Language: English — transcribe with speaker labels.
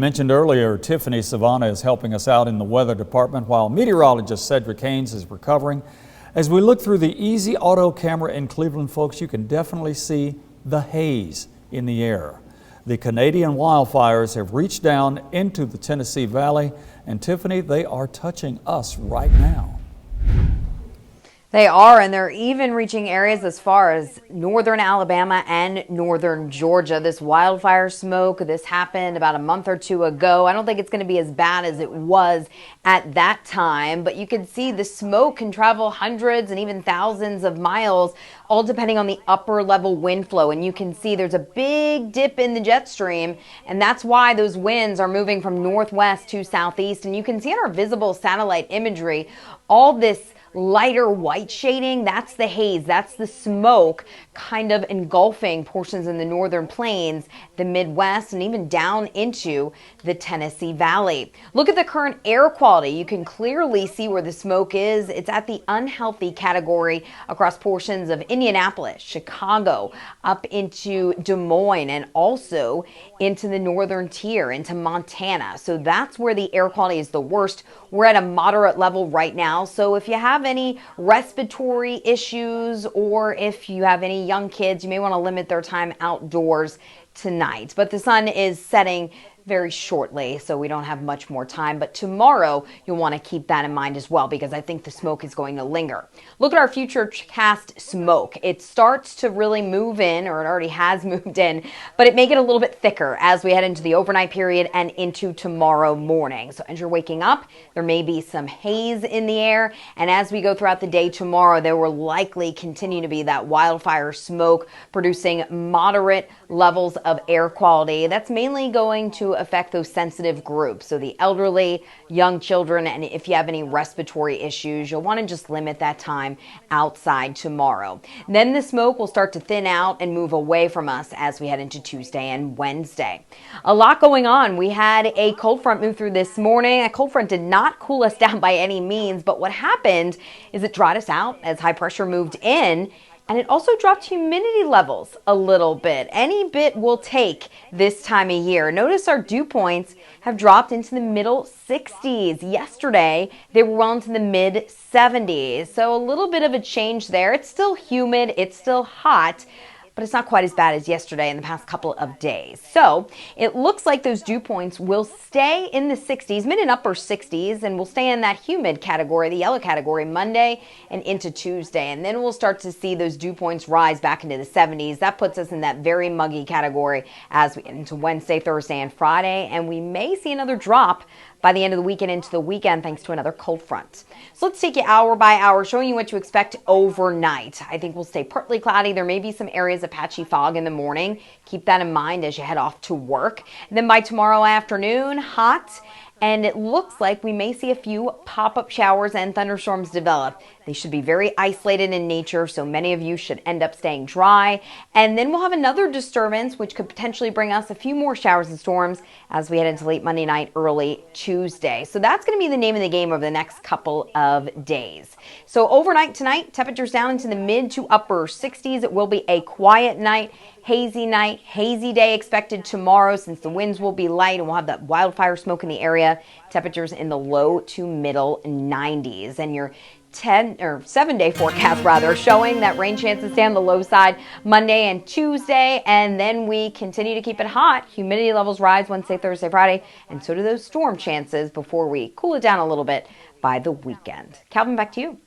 Speaker 1: Mentioned earlier, Tiffany Savannah is helping us out in the weather department while meteorologist Cedric Haynes is recovering. As we look through the Easy Auto camera in Cleveland, folks, you can definitely see the haze in the air. The Canadian wildfires have reached down into the Tennessee Valley, and Tiffany, they are touching us right now.
Speaker 2: They are, and they're even reaching areas as far as northern Alabama and northern Georgia. This wildfire smoke, this happened about a month or two ago. I don't think it's going to be as bad as it was at that time, but you can see the smoke can travel hundreds and even thousands of miles, all depending on the upper level wind flow. And you can see there's a big dip in the jet stream, and that's why those winds are moving from northwest to southeast. And you can see in our visible satellite imagery, all this lighter white shading, that's the haze, that's the smoke kind of engulfing portions in the northern plains, the Midwest, and even down into the Tennessee Valley. Look at the current air quality. You can clearly see where the smoke is. It's at the unhealthy category across portions of Indianapolis, Chicago, up into Des Moines, and also into the northern tier, into Montana. So that's where the air quality is the worst. We're at a moderate level right now. So if you have any respiratory issues or if you have any young kids, you may want to limit their time outdoors tonight. But the sun is setting very shortly, so we don't have much more time. But tomorrow, you'll want to keep that in mind as well, because I think the smoke is going to linger. Look at our futurecast smoke. It starts to really move in, or it already has moved in, but it may get a little bit thicker as we head into the overnight period and into tomorrow morning. So as you're waking up, there may be some haze in the air, and as we go throughout the day tomorrow, there will likely continue to be that wildfire smoke producing moderate levels of air quality. That's mainly going to affect those sensitive groups, so the elderly, young children, and if you have any respiratory issues, you'll want to just limit that time outside tomorrow. Then the smoke will start to thin out and move away from us as we head into Tuesday and Wednesday. A lot going on. We had a cold front move through this morning. A cold front did not cool us down by any means, but what happened is it dried us out as high pressure moved in. And it also dropped humidity levels a little bit. Any bit will take this time of year. Notice our dew points have dropped into the middle 60s. Yesterday, they were well into the mid 70s. So a little bit of a change there. It's still humid. It's still hot, but it's not quite as bad as yesterday in the past couple of days. So it looks like those dew points will stay in the 60s, mid and upper 60s, and we'll stay in that humid category, the yellow category, Monday and into Tuesday. And then we'll start to see those dew points rise back into the 70s. That puts us in that very muggy category as we get into Wednesday, Thursday, and Friday. And we may see another drop by the end of the weekend into the weekend thanks to another cold front. So let's take you hour by hour, showing you what to expect overnight. I think we'll stay partly cloudy. There may be some areas of patchy fog in the morning. Keep that in mind as you head off to work. And then by tomorrow afternoon, hot. And it looks like we may see a few pop-up showers and thunderstorms develop. They should be very isolated in nature, so many of you should end up staying dry. And then we'll have another disturbance, which could potentially bring us a few more showers and storms as we head into late Monday night, early Tuesday. So that's going to be the name of the game over the next couple of days. So overnight tonight, temperatures down into the mid to upper 60s. It will be a quiet night. Hazy night, hazy day expected tomorrow since the winds will be light and we'll have that wildfire smoke in the area. Temperatures in the low to middle 90s. And your 7-day forecast showing that rain chances stay on the low side Monday and Tuesday, and then we continue to keep it hot. Humidity levels rise Wednesday, Thursday, Friday, and so do those storm chances before we cool it down a little bit by the weekend. Calvin, back to you.